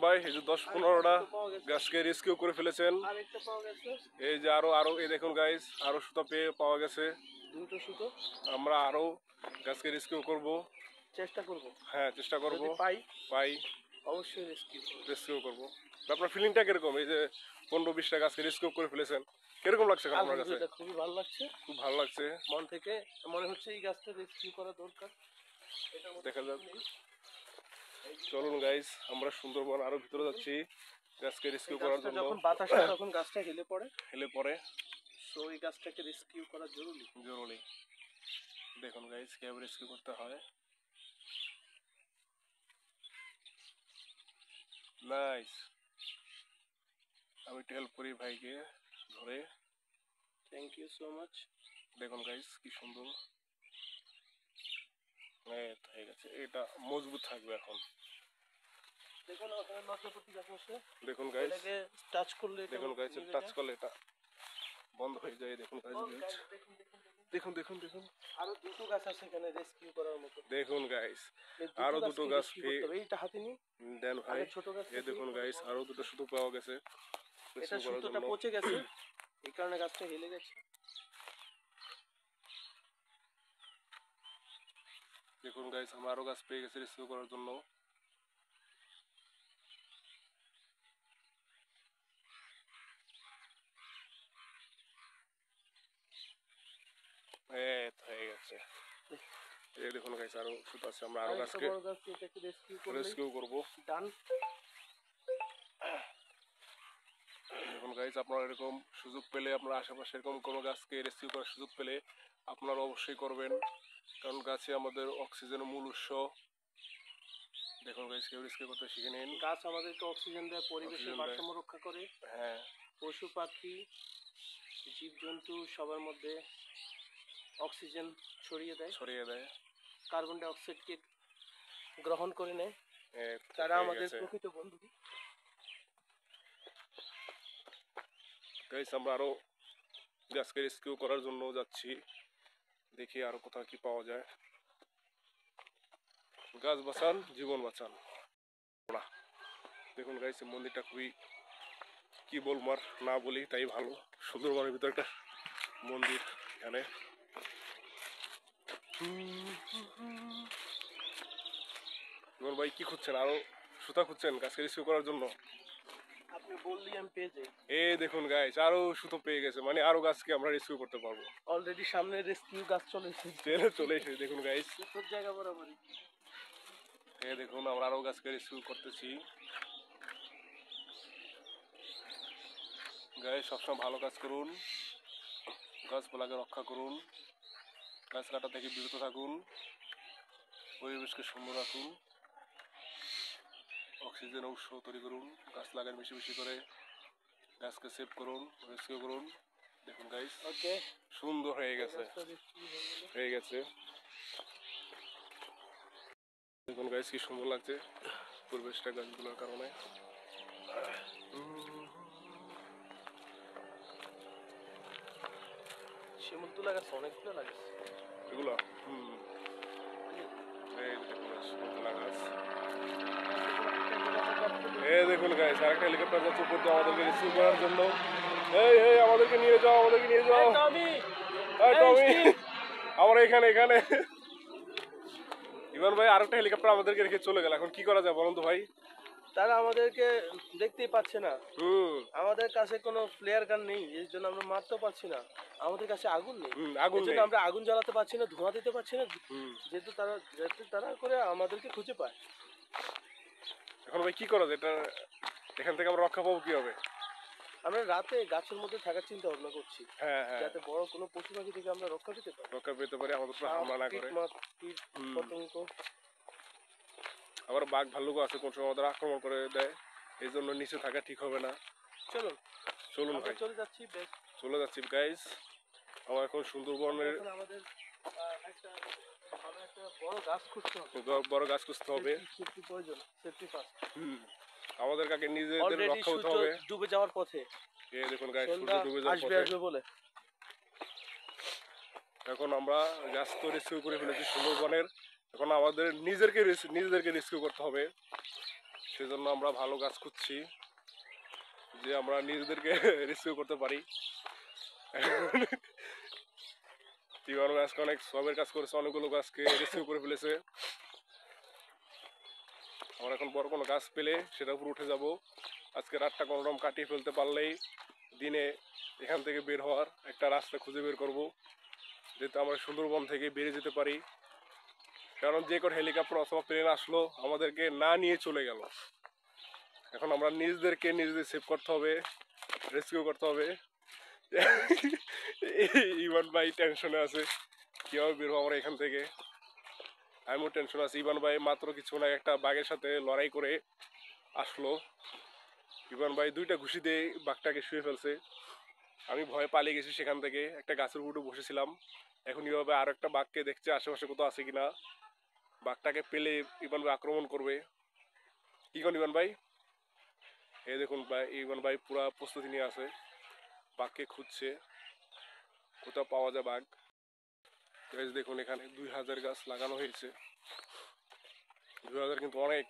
ভাই এই যে 10-15টা গাছকে রেস্কিউ করে ফেলেছেন। এই যে আরো এই দেখুন গাইস, আরো সুতো পাওয়া গেছে, 2টো সুতো। আমরা আরো গাছকে রেস্কিউ করব, চেষ্টা করব। হ্যাঁ চেষ্টা করব, যদি পাই অবশ্যই রেস্কিউ করব। আপনার ফিলিংটা কিরকম, এই যে 15-20টা গাছকে রেস্কিউ করে ফেলেছেন, কিরকম লাগছে আপনার কাছে? খুবই ভালো লাগছে, খুব ভালো লাগছে, মন থেকে মনে হচ্ছে এই গাছটা রেস্কিউ করা দরকার। দেখা যাক। চলুন গাইস, আমরা সুন্দরবন আরো ভিতরে যাচ্ছি গাছকে রেস্কিউ করার জন্য। যখন বাতাস হয় তখন গাছটা হেলে পড়ে, সো এই গাছটাকে রেস্কিউ করা জরুরি। দেখুন গাইস কিভাবে রেস্কিউ করতে হয়। নাইস, আমি একটু হেল্প করি ভাইকে ধরে। Thank you so much. দেখুন গাইস কি সুন্দর হয়ে গেছে, এটা মজবুত থাকবে এখন। দেখুন ওখানে লজ্জাপতি গাছ আছে, দেখুন গাইস, এটাকে টাচ করলে, দেখুন গাইস টাচ করলে এটা বন্ধ হয়ে যায়। দেখুন গাইস, দেখুন দেখুন দেখুন আরো 2টো গাছ আছে এখানে রেস্কিউ করার মতো। দেখুন গাইস আরো 2টো গাছ এইটা হাতে নি দেন ভাই। ছোট গাছ, এই দেখুন গাইস আরো 2টো সুতো পাওয়া গেছে, এটা সুতোটা পচে গেছে, এই কারণে গাছটা হেলে গেছে। দেখুন গাইস আমরা আরো গাছ পেয়ে গেছি রেস্কিউ করার জন্য। হয়ে গেছে, এই দেখুন গাইস আরো সুতো আছে, আমরা আরো গাছকে রেস্কিউ করব। ডান। দেখুন গাইস আপনারা এরকম সুযোগ পেলে, আপনারা আশেপাশে এরকম কোনো গাছকে রেস্কিউ করার সুযোগ পেলে আপনারা অবশ্যই করবেন, কারণ গাছে আমাদের অক্সিজেনের মূল উৎস। দেখুন গাইস কেউ রেস্কিউ করতে শিখে নিন। গাছ আমাদেরকে অক্সিজেন দেয়, পরিবেশের ভারসাম্য রক্ষা করে, হ্যাঁ পশু পাখি জীবজন্তু সবার মধ্যে অক্সিজেন ছড়িয়ে দেয়, কার্বন ডাই অক্সাইডকে গ্রহণ করে নেয়, তারা আমাদের প্রকৃত বন্ধু। গাইস আমরা আরো গাছকে রেস্কিউ করার জন্য যাচ্ছি, দেখি আরো কোথাও কি পাওয়া যায়। গাছ বাঁচান, জীবন বাঁচান। দেখুন গাইস মন্দিরটা খুবই, কি বলবো আর না বলি তাই ভালো, সুন্দরবনের ভিতরে একটা মন্দির এখানে। জীবন ভাই কি খুঁজছেন, আরো সুতা খুঁজছেন গাছকে রেস্কিউ করার জন্য? আপনি বললি আমি পেয়ে যাই। এই দেখুন গাইস আরো সুতো পেয়ে গেছে, মানে আরো গাছকে আমরা রেস্কিউ করতে পারবো। অলরেডি সামনে রেস্কিউ গাছ চলে এসেছে দেখুন গাইস, সব জায়গা বরাবরই। এই দেখুন আমরা আরো গাছকে রেস্কিউ করতেছি। গাইস সবসময় ভালো কাজ করুন, গাছপালাকে রক্ষা করুন, গাছ কাটা থেকে বিরত থাকুন, পরিবেশকে সুন্দর রাখুন, অক্সিজেন উৎস তৈরি করুন, গাছ লাগান বেশি বেশি করে, গাছকে সেভ করুন, রেস্কিউ করুন। দেখুন গাইস ওকে সুন্দর হয়ে গেছে, দেখুন গাইস কি সুন্দর লাগছে পরিবেশটা গাছগুলোর কারণে। শিমুল তুলা গাছ অনেকগুলো লাগাচ্ছে এগুলো এই দেখুন গাছ শিমুলতলা গাছ। এই দেখুন গাইস আরেকটা হেলিকপ্টার যাচ্ছে উপর দিয়ে আমাদেরকে রিসিভ করার জন্য। এই আমাদেরকে নিয়ে যাও, টমি আমরা এখানে ইভান ভাই আরেকটা হেলিকপ্টার আমাদেরকে রেখে চলে গেল, এখন কি করা যায় বলুন তো ভাই? তারা আমাদেরকে দেখতেই পাচ্ছে না, আমাদের কাছে কোনো ফ্লেয়ার গান নেই, এর জন্য আমরা মারতেও পারছি না, আমাদের কাছে আগুন নেই, আমরা আগুন জ্বালাতে পারছি না, ধোঁয়া দিতে পারছি না, যেহেতু তারা করে আমাদেরকে খুঁজে পায়। এখন ভাই কি করা যায়, এটা এখান থেকে আমরা রক্ষা পাবো কিভাবে? আমরা রাতে গাছের মধ্যে থাকার চিন্তা ভাবনা করছি, যাতে বড় কোনো পশু পাখি থেকে আমরা রক্ষা পেতে পারি, আমাদের উপর হামলা না করে। পতঙ্গ, আবার বাঘ ভাল্লুকও আছে, কোন সময় আমাদের আক্রমণ করে দেয়, এই জন্য নিচে থাকা ঠিক হবে না। চলুন ভাই চলে যাচ্ছি গাইস। আমার এখন সুন্দরবনের বড় গাছ খুঁজতে হবে, আমাদের কাকে নিজেদের রক্ষা করতে হবে। ডুবে যাওয়ার পথে এই দেখুন গাইস সূর্য ডুবে যাওয়ার পথে বলে এখন আমরা গাছ তো রেস্কিউ করে ফেলেছি সুন্দরবনের, এখন আমাদের নিজেদেরকে রেস্কিউ করতে হবে। সেজন্য আমরা ভালো গাছ খুঁজছি যে আমরা নিজেদেরকে রেস্কিউ করতে পারি। ইভান ভাই আজকে অনেক সবের কাজ করেছে, অনেকগুলো গাছকে রেস্কিউ করে ফেলেছে। আমরা এখন বড় কোনো গাছ পেলে সেটার উপর উঠে যাব। আজকে রাতটা কোনোরকম কাটিয়ে ফেলতে পারলেই দিনে এখান থেকে বের হওয়ার একটা রাস্তা খুঁজে বের করব, যাতে আমরা সুন্দরবন থেকে বেরিয়ে যেতে পারি। কারণ যে কোনো হেলিকপ্টার অথবা প্লেন আসলো আমাদেরকে না নিয়ে চলে গেল। এখন আমরা নিজেদেরকে নিজেদের সেভ করতে হবে, রেস্কিউ করতে হবে। ইভান ভাই টেনশনে আছে কীভাবে বের হবো আমরা এখান থেকে। আমিও টেনশন আছি। ইভান ভাই মাত্র কিছু না একটা বাঘের সাথে লড়াই করে আসলো। ইভান ভাই 2টা ঘুষি দিয়ে বাঘটাকে শুয়ে ফেলছে। আমি ভয়ে পালিয়ে গেছি সেখান থেকে, একটা গাছের উপরে বসেছিলাম। এখন এইভাবে আর একটা বাঘকে দেখছে আশেপাশে কোথাও আছে কিনা। বাঘটাকে পেলে ইভান ভাই আক্রমণ করবে। কি কোন ইভান ভাই? এই দেখুন ভাই, ইভান ভাই পুরা প্রস্তুতি নিয়ে আছে, বাঘকে খুঁজছে কোথাও পাওয়া যায় বাঘ। দেখুন এখানে 2000 গাছ লাগানো হয়েছে। 2000 কিন্তু অনেক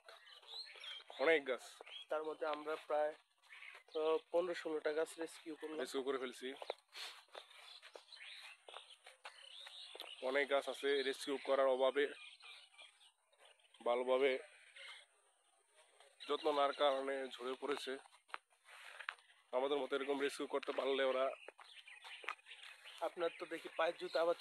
অনেক গাছ। তার মধ্যে আমরা প্রায় 15-16টা গাছ রেস্কিউ করে ফেলছি। অনেক গাছ আছে রেস্কিউ করার অভাবে, ভালোভাবে যত্ন নেওয়ার কারণে ঝরে পড়েছে। আমাদের মতো এরকম রেস্কিউ করতে পারলে ওরা। আপনার তো দেখি পায়ের জুতো আবার